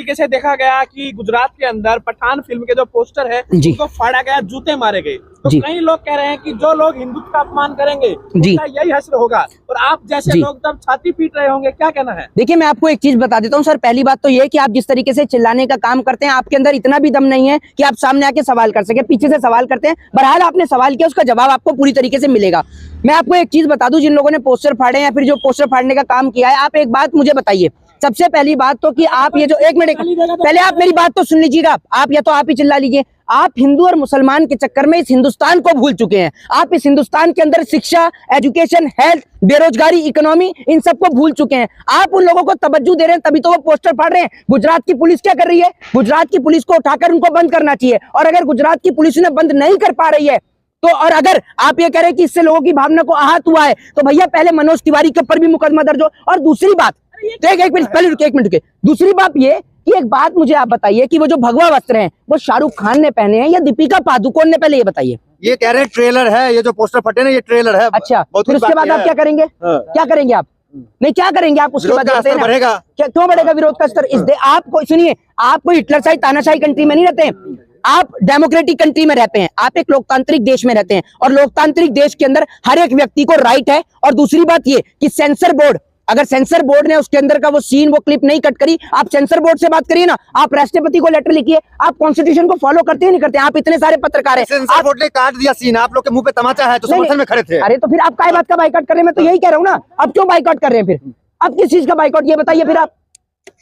तरीके से देखा गया कि गुजरात के अंदर पठान फिल्म के जो पोस्टर है उनको फाड़ा गया, जूते मारे गए। तो कई लोग कह रहे हैं कि जो लोग हिंदुत्व का अपमान करेंगे उनका यही हश्र होगा, और आप जैसे लोग तब छाती पीट रहे होंगे, क्या कहना है? देखिए, मैं आपको एक चीज बता देता हूँ सर। पहली बात तो ये कि आप जिस तरीके से चिल्लाने का काम करते हैं, आपके अंदर इतना भी दम नहीं है कि आप सामने आके सवाल कर सके। पीछे से सवाल करते हैं। बहरहाल आपने सवाल किया, उसका जवाब आपको पूरी तरीके से मिलेगा। मैं आपको एक चीज बता दूं, जिन लोगों ने पोस्टर फाड़े या फिर जो पोस्टर फाड़ने का काम किया है, आप एक बात मुझे बताइए। सबसे पहली बात तो कि आप ये जो एक मिनट पहले आप मेरी बात तो सुन लीजिएगा। आप या तो आप ही चिल्ला लीजिए। आप हिंदू और मुसलमान के चक्कर में इस हिंदुस्तान को भूल चुके हैं। आप इस हिंदुस्तान के अंदर शिक्षा, एजुकेशन, हेल्थ, बेरोजगारी, इकोनॉमी, इन सबको भूल चुके हैं। आप उन लोगों को तवज्जो दे रहे हैं, तभी तो वो पोस्टर फाड़ रहे हैं। गुजरात की पुलिस क्या कर रही है? गुजरात की पुलिस को उठाकर उनको बंद करना चाहिए। और अगर गुजरात की पुलिस उन्हें बंद नहीं कर पा रही है तो, और अगर आप ये कह रहे हैं कि इससे लोगों की भावना को आहत हुआ है, तो भैया पहले मनोज तिवारी के ऊपर भी मुकदमा दर्ज हो। और दूसरी बात, तो एक मिनट पहले रुके, एक मिनट रुके। दूसरी बात ये कि एक बात मुझे आप बताइए कि वो जो भगवा वस्त्र हैं वो शाहरुख खान ने पहने हैं या दीपिका पादुकोण ने? पहले ये बताइए। ये कह रहे हैं ट्रेलर है, ये जो पोस्टर फटे ना, ये ट्रेलर है। अच्छा, फिर उसके बाद आप क्या करेंगे? क्या करेंगे आप? नहीं, क्या करेंगे आप उसके बाद? बढ़ेगा क्या, क्यों बढ़ेगा विरोध का स्तर? आपको सुनिए, आप कोई हिटलरशाही तानाशाही कंट्री में नहीं रहते हैं, आप डेमोक्रेटिक कंट्री में रहते हैं। आप एक लोकतांत्रिक देश में रहते हैं, और लोकतांत्रिक देश के अंदर हर एक व्यक्ति को राइट है। और दूसरी बात ये कि सेंसर बोर्ड, अगर सेंसर बोर्ड ने उसके अंदर का वो सीन, वो क्लिप नहीं कट करी, आप सेंसर बोर्ड से बात करिए ना। आप राष्ट्रपति को लेटर लिखिए। आप कॉन्स्टिट्यूशन को फॉलो करते ही नहीं करते। आप इतने सारे पत्रकार हैं, सेंसर बोर्ड ने काट दिया सीन, आप लोग के मुंह पे तमाचा है तो समर्थन में खड़े थे। अरे तो फिर आप काय बात का बाइकआउट कर रहे हैं? मैं तो यही कह रहा हूँ ना, अब क्यों बाइकआउट कर रहे हैं? फिर अब किस चीज का बाइकआउट, ये बताइए। फिर आप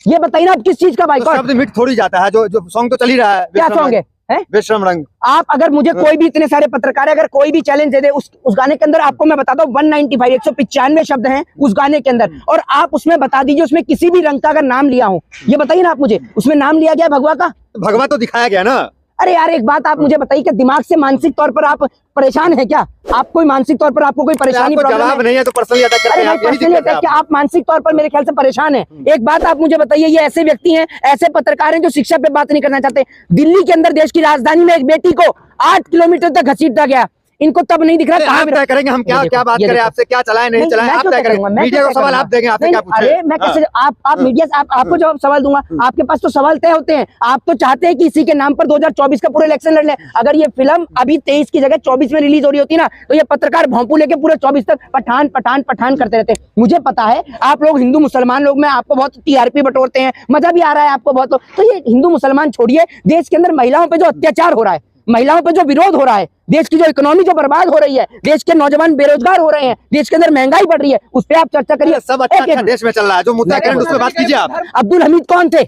ये बताइए ना, अब किस चीज का बाइकआउट? शब्द मिट थोड़ी जाता है, जो सॉन्ग तो चल ही रहा है। क्या सॉन्ग है? विश्रम रंग। आप अगर मुझे कोई भी, इतने सारे पत्रकार अगर कोई भी चैलेंज दे दे, उस गाने के अंदर आपको मैं बताता हूँ 195 शब्द हैं उस गाने के अंदर, और आप उसमें बता दीजिए उसमें किसी भी रंग का अगर नाम लिया हो, ये बताइए ना आप मुझे। उसमें नाम लिया गया भगवा का? भगवा तो दिखाया गया ना। अरे यार, एक बात आप मुझे बताइए कि दिमाग से मानसिक तौर पर आप परेशान है क्या? आप कोई मानसिक तौर पर आपको कोई परेशानी, जवाब नहीं है तो पर्सनली अटैक करते हैं आप। क्या आप मानसिक तौर पर मेरे ख्याल से परेशान हैं? एक बात आप मुझे बताइए, ये ऐसे व्यक्ति हैं, ऐसे पत्रकार हैं जो शिक्षा पे बात नहीं करना चाहते। दिल्ली के अंदर, देश की राजधानी में, एक बेटी को 8 किलोमीटर तक घसीटा गया, इनको तब नहीं दिख रहा। आप तय करेंगे हम क्या बात करें आपसे, क्या चलाए नहीं चलाए, आप तय करेंगे। मीडिया को सवाल आप देंगे, आपसे क्या पूछें? अरे मैं कैसे, आप मीडिया से आपको जवाब सवाल दूंगा? आपके पास तो सवाल तय होते हैं। आप तो चाहते हैं कि इसी के नाम पर 2024 का पूरा इलेक्शन लड़ लें। अगर ये फिल्म अभी 23 की जगह 24 में रिलीज हो रही होती ना, तो ये पत्रकार भोंपू लेके पूरे 24 तक पठान पठान पठान करते रहते हैं। मुझे पता है आप लोग हिंदू मुसलमान लोग में आपको बहुत टीआरपी बटोरते हैं, मजा भी आ रहा है आपको बहुत। तो ये हिंदू मुसलमान छोड़िए, देश के अंदर महिलाओं पे जो अत्याचार हो रहा है, महिलाओं पे जो विरोध हो रहा है, देश की जो इकोनॉमी जो बर्बाद हो रही है, देश के नौजवान बेरोजगार हो रहे हैं, देश के अंदर महंगाई बढ़ रही है, उस पर आप चर्चा करिए। सब अच्छा देश में चल रहा है, जो मुद्दा करें उस पर बात कीजिए आप। अब्दुल हमीद कौन थे?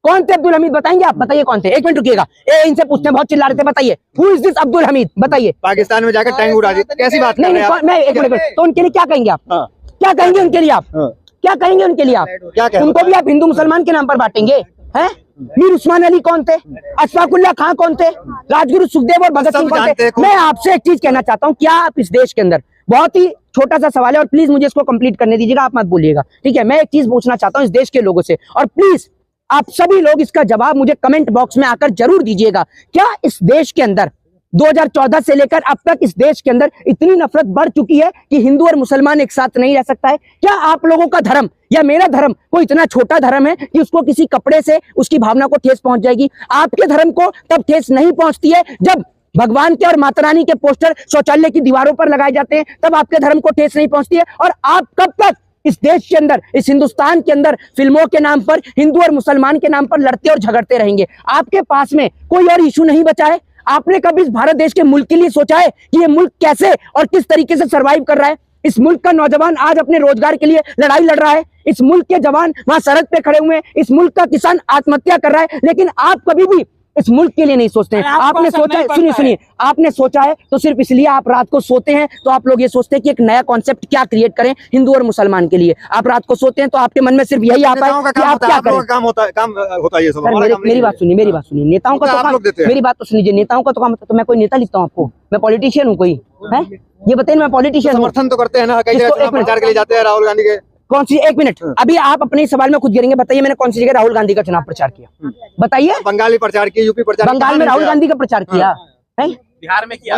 कौन थे अब्दुल हमीद? बताएंगे आप? बताइए कौन थे? एक मिनट रुकिएगा, इनसे पूछते हैं, बहुत चिल्ला रहे थे। बताइए, who is this Abdul Hamid? बताइए। पाकिस्तान में जाकर टैंक उड़ा दी, कैसी बात कर रहे हैं आप? मैं एक मिनट, तो उनके लिए क्या कहेंगे आप? क्या कहेंगे उनके लिए आप? क्या कहेंगे उनके लिए आप? क्या कहेंगे? उनको भी आप हिंदू मुसलमान के नाम पर बांटेंगे हैं? मीर उस्मान अली कौन थे? अशफाकुल्ला खां कौन थे? राजगुरु सुखदेव और भगत सिंह कौन थे? मैं आपसे एक चीज कहना चाहता हूँ, क्या आप इस देश के अंदर, बहुत ही छोटा सा सवाल है और प्लीज मुझे इसको कंप्लीट करने दीजिएगा, आप मत बोलिएगा, ठीक है? मैं एक चीज पूछना चाहता हूँ इस देश के लोगों से, और प्लीज आप सभी लोग इसका जवाब मुझे कमेंट बॉक्स में आकर जरूर दीजिएगा। क्या इस देश के अंदर 2014 से लेकर अब तक इस देश के अंदर इतनी नफरत बढ़ चुकी है कि हिंदू और मुसलमान एक साथ नहीं रह सकता है? क्या आप लोगों का धर्म या मेरा धर्म कोई इतना छोटा धर्म है कि उसको किसी कपड़े से उसकी भावना को ठेस पहुंच जाएगी? आपके धर्म को तब ठेस नहीं पहुंचती है जब भगवान के और माता रानी के पोस्टर शौचालय की दीवारों पर लगाए जाते हैं, तब आपके धर्म को ठेस नहीं पहुंचती है। और आप कब तक इस देश के अंदर, इस हिंदुस्तान के अंदर फिल्मों के नाम पर, हिंदू और मुसलमान के नाम पर लड़ते और झगड़ते रहेंगे? आपके पास में कोई और इशू नहीं बचा है? आपने कभी इस भारत देश के मुल्क के लिए सोचा है कि ये मुल्क कैसे और किस तरीके से सरवाइव कर रहा है? इस मुल्क का नौजवान आज अपने रोजगार के लिए लड़ाई लड़ रहा है, इस मुल्क के जवान वहां सरहद पे खड़े हुए हैं, इस मुल्क का किसान आत्महत्या कर रहा है, लेकिन आप कभी भी इस मुल्क के लिए नहीं सोचते हैं। आपने सोचा है, सुनिए, आपने सोचा है तो सिर्फ इसलिए आप रात को सोते हैं, तो आप लोग ये सोचते हैं कि एक नया कॉन्सेप्ट क्या क्रिएट करें हिंदू और मुसलमान के लिए। आप रात को सोते हैं तो आपके मन में सिर्फ यही आता है कि आप क्या करें। काम होता है ये सब। मेरी बात सुनिए, नेताओं का तो काम, मेरी बात तो सुनिए, नेताओं का तो काम, तो मैं कोई नेता लिखता हूँ आपको? मैं पॉलिटिशियन हूँ कोई है? ये बताइए, मैं पॉलिटिशियन हूँ। समर्थन तो करते हैं ना, कई जगह प्रचार के लिए जाते हैं राहुल गांधी के। कौन सी? एक मिनट, अभी आप अपने सवाल में खुद गिरेंगे। बताइए मैंने कौन सी जगह राहुल गांधी का चुनाव प्रचार किया? बताइए। बंगाली प्रचार किया, यूपी प्रचार, बंगाल में राहुल गांधी का प्रचार किया है? बिहार में किया,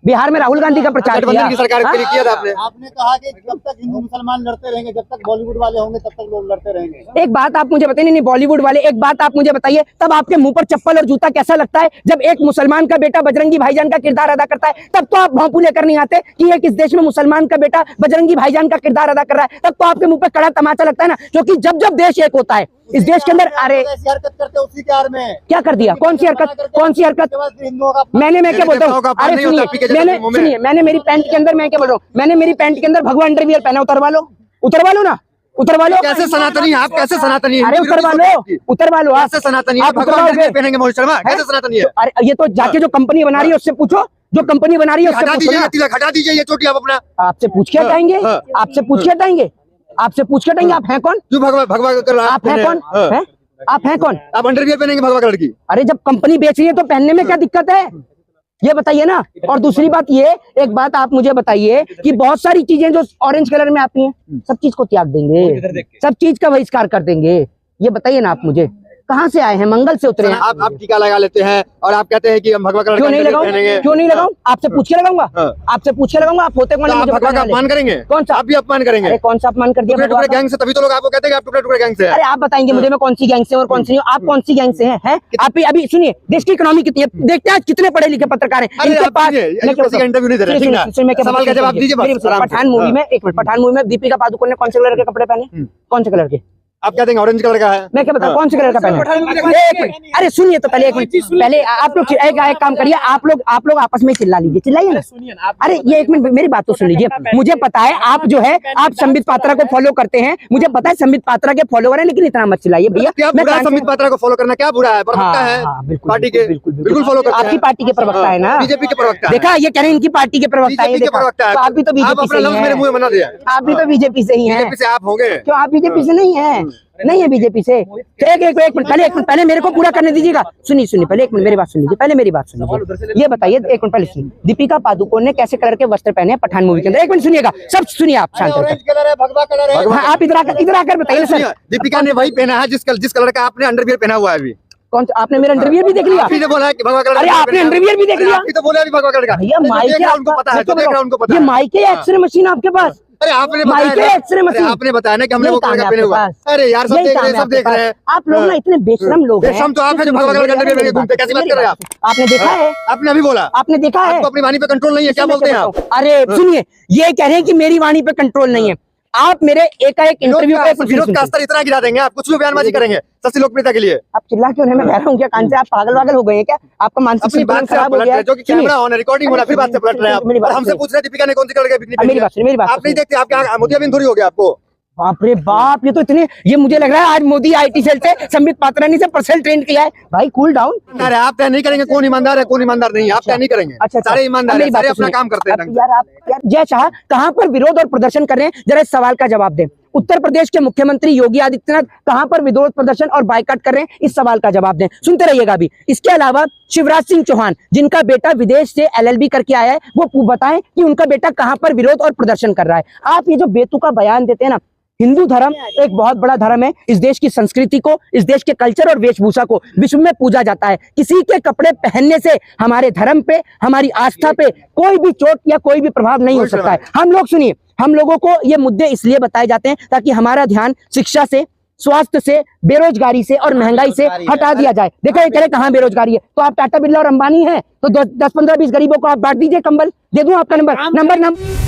बिहार में राहुल गांधी का प्रचार किया। की सरकार के लिए किया था आपने। आपने कहा कि जब तक हिंदू मुसलमान लड़ते रहेंगे, जब तक बॉलीवुड वाले होंगे तब तक लोग लड़ते रहेंगे। एक बात आप मुझे बताइए, नहीं बॉलीवुड वाले, एक बात आप मुझे बताइए, तब आपके मुंह पर चप्पल और जूता कैसा लगता है जब एक मुसलमान का बेटा बजरंगी भाईजान का किरदार अदा करता है? तब तो आप भौंपू लेकर नहीं आते कि एक इस देश में मुसलमान का बेटा बजरंगी भाईजान का किरदार अदा कर रहा है। तब तो आपके मुंह पे कड़ा तमाचा लगता है ना, क्योंकि जब जब देश एक होता है इस देश के अंदर। अरे ऐसी हरकत करते उसी के आड़ में क्या कर दिया? कौन सी हरकत? कौन सी हरकत? हिंदुओं का मैं क्या बोलता हूँ? अरे सुनिए, मैंने मेरी पैंट के अंदर, मैं क्या बोल रहा हूँ, मैंने मेरी पैंट के अंदर भगवान अंडरवियर पहना, उतरवा लो ना, उतरवा लो। कैसे सनातनी आप? कैसे सनातनी? अरे उतरवा लो आप। कैसे सनातनी आप उतरवाओगे? पहनेंगे मोहित शर्मा? कैसे सनातनी है? अरे ये तो जाके जो कंपनी बना रही है उससे पूछो, जो कंपनी बना रही है उससे हटा पूछो ना। दीजिए, हटा दीजिए ये चोटी आप अपना। आपसे पूछ के हटाएंगे, आपसे पूछ के हटाएंगे, आपसे पूछ के हटाएंगे। आप हैं कौन? क्यों भगवा कर रहा? आप हैं कौन? हैं? आप हैं कौन? आप अंडरवियर पहनेंगे भगवा कलर की? अरे जब कंपनी बेच रही है तो पहनने में क्या दिक्कत है, ये बताइए ना। और दूसरी बात ये, एक बात आप मुझे बताइए कि बहुत सारी चीजें जो ऑरेंज कलर में आती हैं, सब चीज को त्याग देंगे, सब चीज का बहिष्कार कर देंगे, ये बताइए ना आप मुझे। कहाँ से आए हैं? मंगल से उतरे हैं। आप टीका लगा लेते हैं और आप कहते हैं कि हम भगवा कलर क्यों नहीं लगाऊं? क्यों नहीं लगाऊं? आपसे पूछ के लगाऊंगा, आपसे पूछ के लगाऊंगा। आप होते कौन? आप भगवा का अपमान करेंगे? कौन सा? आप भी अपमान करेंगे? अरे कौन सा अपमान कर दिया? टुकड़े गैंग से, तभी तो लोग आपको कहते हैं कि आप टुकड़े गैंग से हैं। अरे आप बताएंगे मुझे मैं कौन सी गैंग से और कौन सी नहीं? आप कौन सी गैंग से हैं? आप अभी सुनिए, देश की इकोनॉमी कितनी है देखते हैं, आज कितने पढ़े लिखे पत्रकार हैं इनके पास। इंटरव्यू नहीं दे रहे, सवाल का जवाब दीजिए। पठान मूवी में, एक मिनट, पठान मूवी में दीपिका पादुकोण ने कौन से कलर के कपड़े पहने? कौन से कलर के? आप कहते हैं ऑरेंज कलर का है। मैं क्या बताऊं कौन से कलर का पहना? एक मिनट, अरे सुनिए तो पहले, एक मिनट पहले आप लोग एक काम करिए, आप लोग आपस में चिल्ला लीजिए, चिल्लाइए ना। अरे ये एक मिनट मेरी बात तो सुन लीजिए। मुझे पता है आप जो है आप संबित पात्रा को फॉलो करते हैं, मुझे पता है संबित पात्रा के फॉलोवर है, लेकिन इतना मत चिल्लाइए भैया। मैं संबित पात्रा को फॉलो करना क्या बुरा है? प्रवक्ता है पार्टी के, बिल्कुल फॉलो करते हैं। आपकी पार्टी के प्रवक्ता है ना? बीजेपी के प्रवक्ता। देखा, ये कह रहे हैं इनकी पार्टी के प्रवक्ता है। आप भी तो बीजेपी से ही हैं। आप भी तो बीजेपी से ही हैं। बीजेपी से आप होंगे? क्यों आप बीजेपी से नहीं है? नहीं है बीजेपी से। एक मिनट पहले मेरे को पूरा करने दीजिएगा। सुनिए पहले एक मिनट मेरी बात सुन लीजिए, पहले मेरी बात सुन लीजिए। ये बताइए, एक मिनट पहले सुनिए, दीपिका पादुकोण ने कैसे कलर के वस्त्र पहने हैं पठान मूवी के अंदर? एक मिनट सुनिएगा, सब सुनिए आप शांत होकर। ऑरेंज कलर है, भगवा कलर है। आप इधर आकर बताइए सर। दीपिका ने वही पहना है जिस कलर का आपने अंडरवियर पहना हुआ है अभी। कौन सा? आपने मेरा अंडरवियर भी देख लिया? आपने बोला है कि भगवा कलर। अरे आपने अंडरवियर भी देख लिया? आपने तो बोला अभी भगवा कलर का। भैया माइक है, उनको पता है, जो देख रहा है उनको पता ये है। माइक है, एक्सरे मशीन आपके पास? अरे आपने आपने बताया ना कि हमने वो कलर का पहने हुआ। अरे यार सब देख रहे हैं। आप लोग ना इतने बेशरम लोग हैं। बेशरम तो आप हैं जो भगवा कलर का अंडरवियर पहने घूमते, कैसी बात कर रहे हैं आप? आपने देखा है? आपने अभी बोला, आपने देखा है? आपको अपनी वाणी पे कंट्रोल नहीं है, क्या बोलते हैं आप? अरे सुनिए, ये कह रहे हैं कि मेरी वाणी पे कंट्रोल नहीं है। आप मेरे एकाएक इंटरव्यू पे विरोध का स्तर इतना गिरा देंगे, आप कुछ भी बयानबाजी करेंगे सस्ती लोकप्रियता के लिए। आप चिल्ला क्यों नहीं? मैं कह रहा हूँ क्या कान से आप पागल हो गए हैं क्या? आपका मानसिक संतुलन खराब हो गया है? जो कि कैमरा ऑन है, रिकॉर्डिंग हो रहा है, फिर बात से पलट रहे हैं आप। हमसे पूछ रहे हैं दीपिका ने कौन सी कलर की बिकनी पहनी है? मेरी बात आप नहीं देखते? आप क्या मोतियाबिंद थोड़ी हो गया आपको? बाप रे बाप, ये तो इतने, ये मुझे लग रहा है आज मोदी आईटी सेल से संबित पात्रानी से पर्सनल ट्रेन किया है। भाई कूल डाउन। अरे आप तय नहीं करेंगे कौन ईमानदार है कौन ईमानदार नहीं, आप तय नहीं करेंगे। अच्छा, सारे ईमानदार हैं, सारे अपना काम करते हैं। यार आप जय शाह कहाँ पर विरोध और प्रदर्शन कर रहे हैं, जरा इस सवाल का जवाब दें। उत्तर प्रदेश के मुख्यमंत्री योगी आदित्यनाथ कहां पर विरोध प्रदर्शन और बायकॉट कर रहे हैं, इस सवाल का जवाब दें। सुनते रहिएगा अभी। इसके अलावा शिवराज सिंह चौहान, जिनका बेटा विदेश से LLB करके आया है, वो बताएं कि उनका बेटा कहां पर विरोध और प्रदर्शन कर रहा है। आप ये जो बेतुका बयान देते हैं ना, हिंदू धर्म एक बहुत बड़ा धर्म है। इस देश की संस्कृति को, इस देश के कल्चर और वेशभूषा को विश्व में पूजा जाता है। किसी के कपड़े पहनने से हमारे धर्म पे, हमारी आस्था पे कोई भी चोट या कोई भी प्रभाव नहीं हो सकता है। हम लोग सुनिए, हम लोगों को ये मुद्दे इसलिए बताए जाते हैं ताकि हमारा ध्यान शिक्षा से, स्वास्थ्य से, बेरोजगारी से और महंगाई से हटा दिया जाए। देखो ये कह रहे कहाँ बेरोजगारी है, तो आप टाटा बिरला और अंबानी हैं, तो 10-15-20 गरीबों को आप बांट दीजिए कंबल। दे दूं आपका नंबर।